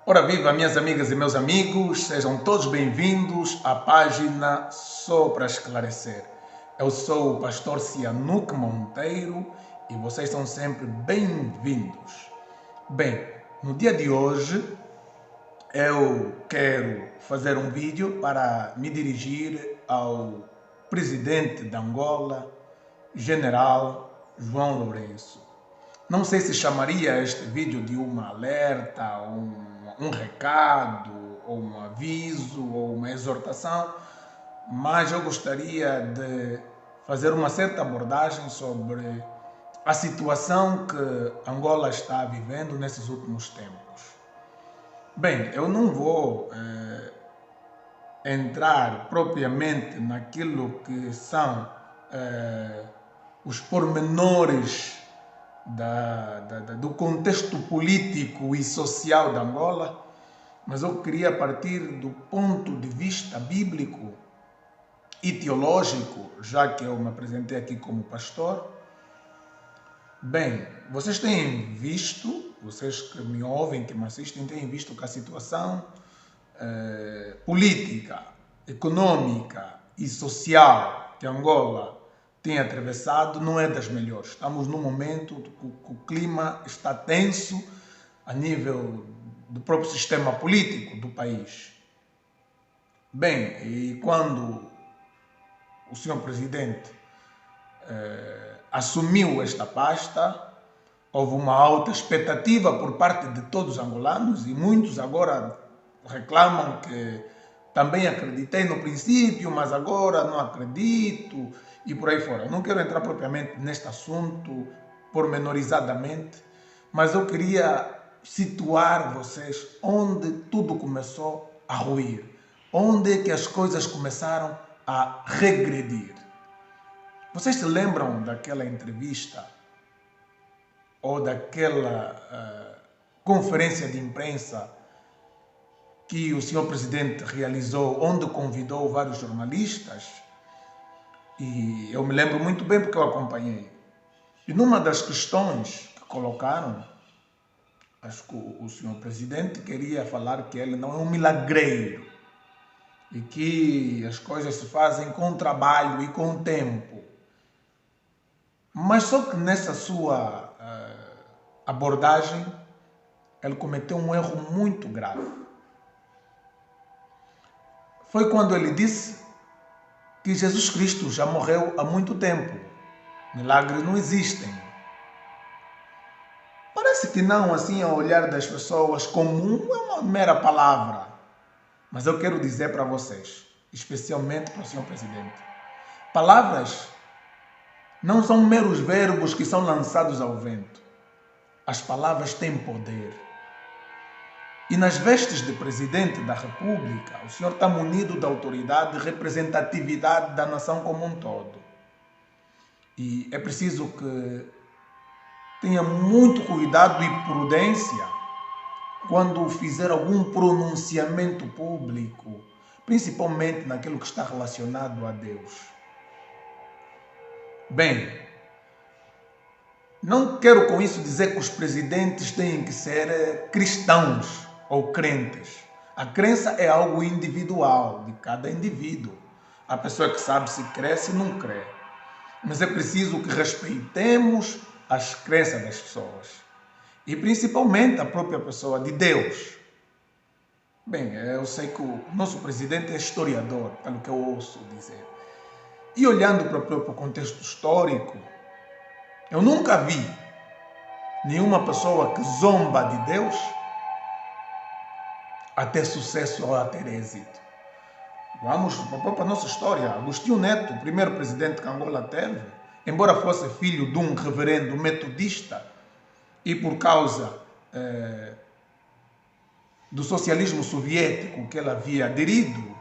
Ora viva, minhas amigas e meus amigos, sejam todos bem-vindos à página Só para Esclarecer. Eu sou o pastor Cianuque Monteiro e vocês são sempre bem-vindos. Bem, no dia de hoje eu quero fazer um vídeo para me dirigir ao presidente de Angola, General João Lourenço. Não sei se chamaria este vídeo de uma alerta, um recado, ou um aviso, ou uma exortação, mas eu gostaria de fazer uma certa abordagem sobre a situação que Angola está vivendo nesses últimos tempos. Bem, eu não vou entrar propriamente naquilo que são os pormenores do contexto político e social de Angola, mas eu queria partir do ponto de vista bíblico e teológico, já que eu me apresentei aqui como pastor. Bem, vocês têm visto, vocês que me ouvem, que me assistem, têm visto que a situação política, econômica e social que Angola tem atravessado não é das melhores. Estamos num momento que o clima está tenso a nível do próprio sistema político do país. Bem, e quando o senhor presidente assumiu esta pasta, houve uma alta expectativa por parte de todos os angolanos e muitos agora reclamam que também acreditei no princípio, mas agora não acredito e por aí fora. Não quero entrar propriamente neste assunto pormenorizadamente, mas eu queria situar vocês onde tudo começou a ruir, onde é que as coisas começaram a regredir. Vocês se lembram daquela entrevista ou daquela conferência de imprensa que o senhor presidente realizou, onde convidou vários jornalistas? E eu me lembro muito bem porque eu acompanhei. E numa das questões que colocaram, acho que o senhor presidente queria falar que ele não é um milagreiro e que as coisas se fazem com trabalho e com tempo. Mas só que nessa sua abordagem, ele cometeu um erro muito grave. Foi quando ele disse que Jesus Cristo já morreu há muito tempo. Milagres não existem. Parece que não, assim, ao olhar das pessoas, comum é uma mera palavra. Mas eu quero dizer para vocês, especialmente para o senhor presidente, palavras não são meros verbos que são lançados ao vento. As palavras têm poder. E nas vestes de presidente da República, o senhor está munido da autoridade e representatividade da nação como um todo. E é preciso que tenha muito cuidado e prudência quando fizer algum pronunciamento público, principalmente naquilo que está relacionado a Deus. Bem, não quero com isso dizer que os presidentes têm que ser cristãos ou crentes. A crença é algo individual, de cada indivíduo. Há pessoa que sabe se crê, se não crê. Mas é preciso que respeitemos as crenças das pessoas. E principalmente a própria pessoa de Deus. Bem, eu sei que o nosso presidente é historiador, pelo que eu ouço dizer. E olhando para o próprio contexto histórico, eu nunca vi nenhuma pessoa que zomba de Deus a ter sucesso ou a ter êxito. Vamos para a própria nossa história. Agostinho Neto, o primeiro presidente que Angola teve, embora fosse filho de um reverendo metodista e por causa do socialismo soviético que ele havia aderido,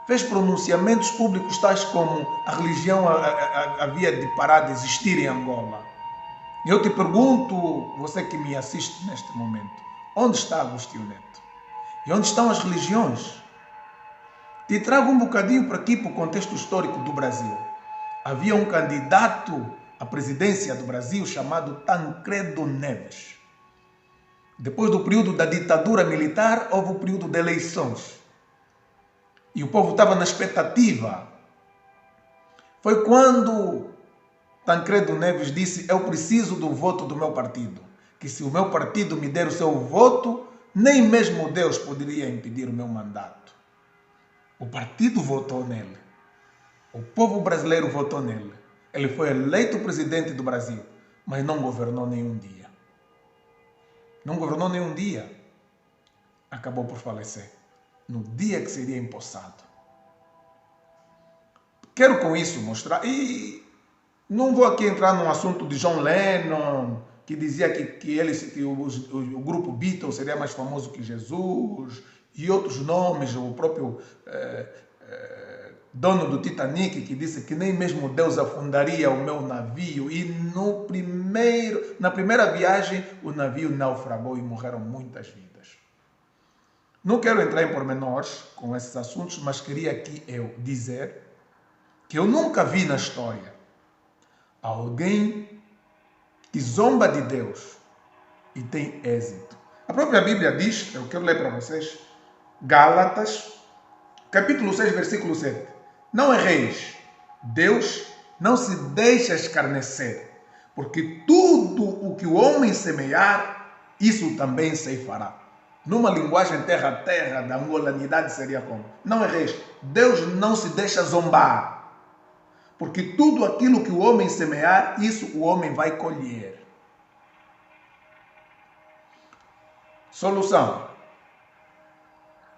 fez pronunciamentos públicos tais como a religião havia de parar de existir em Angola. E eu te pergunto, você que me assiste neste momento, onde está Agostinho Neto? E onde estão as religiões? Te trago um bocadinho para aqui, para o contexto histórico do Brasil. Havia um candidato à presidência do Brasil chamado Tancredo Neves. Depois do período da ditadura militar, houve o período de eleições. E o povo estava na expectativa. Foi quando Tancredo Neves disse: eu preciso do voto do meu partido. Que se o meu partido me der o seu voto, nem mesmo Deus poderia impedir o meu mandato. O partido votou nele. O povo brasileiro votou nele. Ele foi eleito presidente do Brasil, mas não governou nenhum dia. Não governou nenhum dia. Acabou por falecer no dia que seria empossado. Quero com isso mostrar, e não vou aqui entrar no assunto de John Lennon, que dizia que o grupo Beatles seria mais famoso que Jesus, e outros nomes, o próprio dono do Titanic, que disse que nem mesmo Deus afundaria o meu navio, e na primeira viagem o navio naufragou e morreram muitas vidas. Não quero entrar em pormenores com esses assuntos, mas queria aqui eu dizer que eu nunca vi na história alguém que zomba de Deus e tem êxito. A própria Bíblia diz, eu quero ler para vocês, Gálatas, capítulo 6, versículo 7. Não erreis, Deus não se deixa escarnecer, porque tudo o que o homem semear, isso também ceifará. Numa linguagem terra-terra, da angolanidade seria como? Não erreis, Deus não se deixa zombar, porque tudo aquilo que o homem semear, isso o homem vai colher. Solução.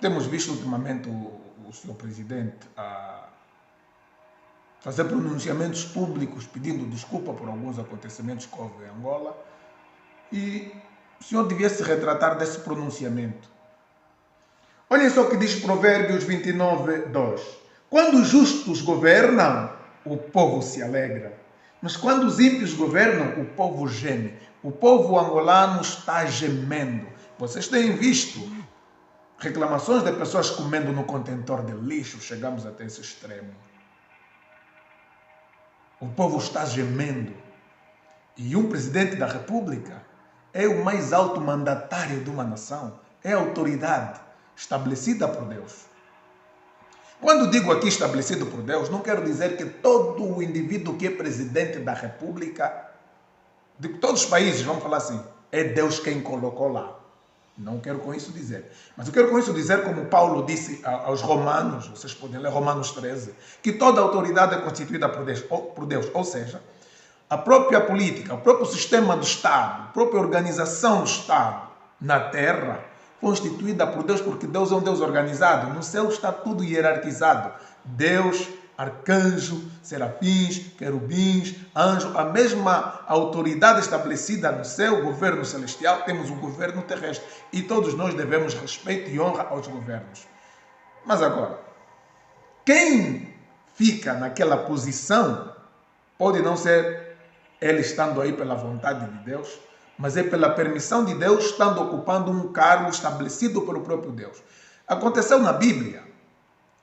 Temos visto ultimamente o senhor presidente a fazer pronunciamentos públicos pedindo desculpa por alguns acontecimentos que houve em Angola, e o senhor devia se retratar desse pronunciamento. Olhem só o que diz Provérbios 29, 2. Quando os justos governam, o povo se alegra. Mas quando os ímpios governam, o povo geme. O povo angolano está gemendo. Vocês têm visto reclamações de pessoas comendo no contentor de lixo. Chegamos até esse extremo. O povo está gemendo. E um presidente da República é o mais alto mandatário de uma nação. É a autoridade estabelecida por Deus. Quando digo aqui estabelecido por Deus, não quero dizer que todo o indivíduo que é presidente da República, de todos os países, vamos falar assim, é Deus quem colocou lá. Não quero com isso dizer. Mas eu quero com isso dizer, como Paulo disse aos Romanos, vocês podem ler Romanos 13, que toda autoridade é constituída por Deus. Ou seja, a própria política, o próprio sistema do Estado, a própria organização do Estado na Terra foi instituída por Deus, porque Deus é um Deus organizado. No céu está tudo hierarquizado. Deus, arcanjo, serafins, querubins, anjo, a mesma autoridade estabelecida no céu, governo celestial, temos um governo terrestre. E todos nós devemos respeito e honra aos governos. Mas agora, quem fica naquela posição pode não ser ele estando aí pela vontade de Deus, mas é pela permissão de Deus, estando ocupando um cargo estabelecido pelo próprio Deus. Aconteceu na Bíblia.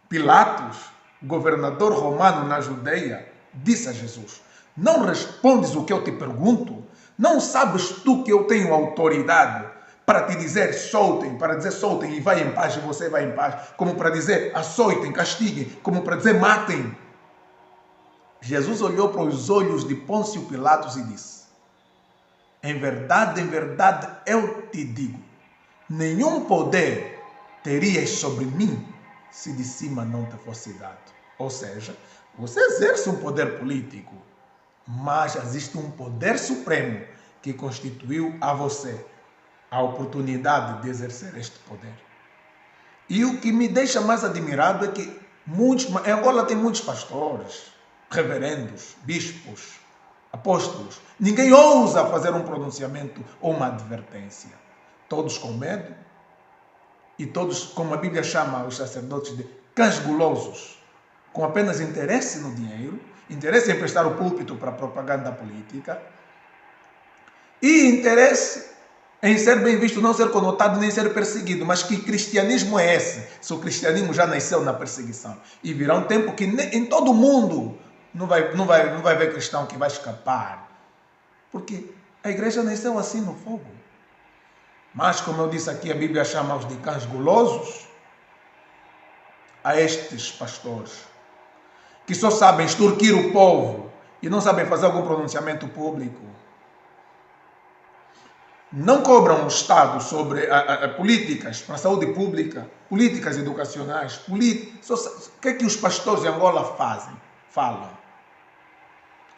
Pilatos, governador romano na Judeia, disse a Jesus: não respondes o que eu te pergunto? Não sabes tu que eu tenho autoridade para te dizer soltem, para dizer soltem e vai em paz e você vai em paz, como para dizer açoitem, castiguem, como para dizer matem? Jesus olhou para os olhos de Pôncio Pilatos e disse: em verdade, eu te digo, nenhum poder terias sobre mim se de cima não te fosse dado. Ou seja, você exerce um poder político, mas existe um poder supremo que constituiu a você a oportunidade de exercer este poder. E o que me deixa mais admirado é que em Angola tem muitos pastores, reverendos, bispos, apóstolos. Ninguém ousa fazer um pronunciamento ou uma advertência. Todos com medo e todos, como a Bíblia chama os sacerdotes, de cães gulosos, com apenas interesse no dinheiro, interesse em prestar o púlpito para a propaganda política e interesse em ser bem visto, não ser conotado nem ser perseguido. Mas que cristianismo é esse? Se o cristianismo já nasceu na perseguição. E virá um tempo que em todo o mundo não vai haver cristão que vai escapar. Porque a igreja nasceu assim no fogo. Mas, como eu disse aqui, a Bíblia chama-os de cães golosos, a estes pastores, que só sabem extorquir o povo e não sabem fazer algum pronunciamento público. Não cobram o Estado sobre políticas para a saúde pública, políticas educacionais, o que é que os pastores de Angola fazem? Falam.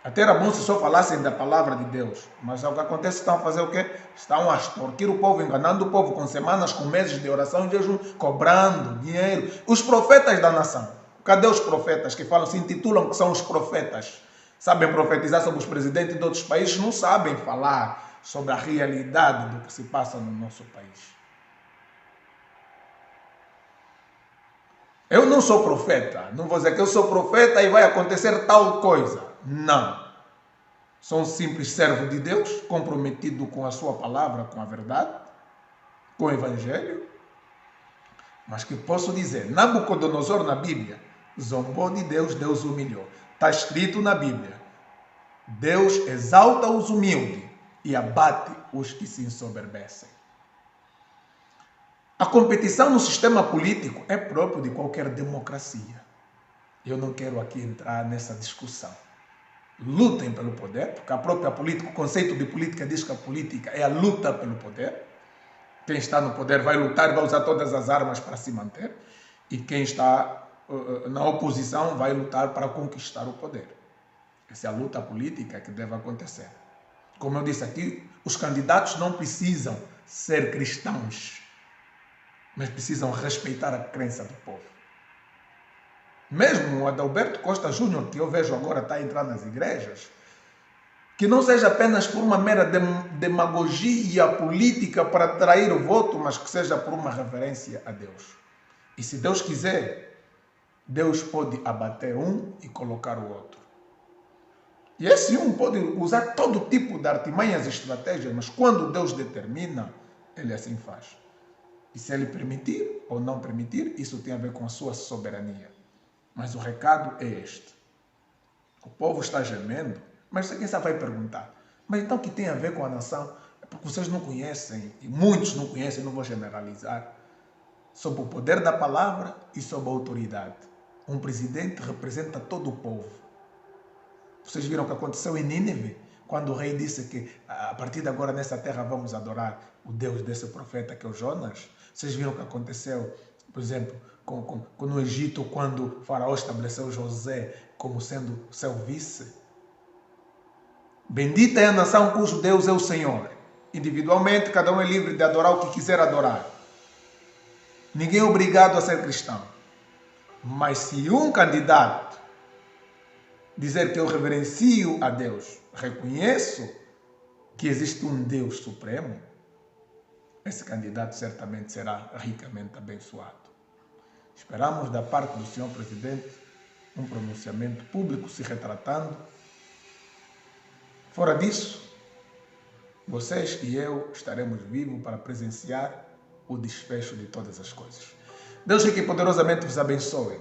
Até era bom se só falassem da palavra de Deus, mas o que acontece, estão a fazer o quê? Estão a extorquir o povo, enganando o povo com semanas, com meses de oração e jejum, cobrando dinheiro. Os profetas da nação, cadê os profetas que falam, se intitulam que são os profetas? Sabem profetizar sobre os presidentes de outros países, não sabem falar sobre a realidade do que se passa no nosso país. Eu não sou profeta, não vou dizer que eu sou profeta e vai acontecer tal coisa. Não. Sou um simples servo de Deus, comprometido com a sua palavra, com a verdade, com o evangelho. Mas que posso dizer, Nabucodonosor na Bíblia zombou de Deus, Deus humilhou. Está escrito na Bíblia, Deus exalta os humildes e abate os que se ensoberbecem. A competição no sistema político é próprio de qualquer democracia. Eu não quero aqui entrar nessa discussão. Lutem pelo poder, porque a própria política, o conceito de política diz que a política é a luta pelo poder. Quem está no poder vai lutar, vai usar todas as armas para se manter. E quem está na oposição vai lutar para conquistar o poder. Essa é a luta política que deve acontecer. Como eu disse aqui, os candidatos não precisam ser cristãos, mas precisam respeitar a crença do povo. Mesmo o Adalberto Costa Júnior, que eu vejo agora está a entrar nas igrejas, que não seja apenas por uma mera demagogia política para atrair o voto, mas que seja por uma reverência a Deus. E se Deus quiser, Deus pode abater um e colocar o outro. E esse um pode usar todo tipo de artimanhas e estratégias, mas quando Deus determina, Ele assim faz. E se Ele permitir ou não permitir, isso tem a ver com a sua soberania. Mas o recado é este. O povo está gemendo, mas quem sabe vai perguntar, mas então o que tem a ver com a nação? É porque vocês não conhecem, e muitos não conhecem, não vou generalizar, sobre o poder da palavra e sobre a autoridade. Um presidente representa todo o povo. Vocês viram o que aconteceu em Nínive? Quando o rei disse que a partir de agora nessa terra vamos adorar o Deus desse profeta que é o Jonas. Vocês viram o que aconteceu, por exemplo, no Egito, quando o faraó estabeleceu José como sendo seu vice. Bendita é a nação cujo Deus é o Senhor. Individualmente, cada um é livre de adorar o que quiser adorar. Ninguém é obrigado a ser cristão. Mas se um candidato dizer que eu reverencio a Deus, reconheço que existe um Deus supremo, esse candidato certamente será ricamente abençoado. Esperamos da parte do senhor presidente um pronunciamento público se retratando. Fora disso, vocês e eu estaremos vivos para presenciar o desfecho de todas as coisas. Deus rico e poderosamente vos abençoe.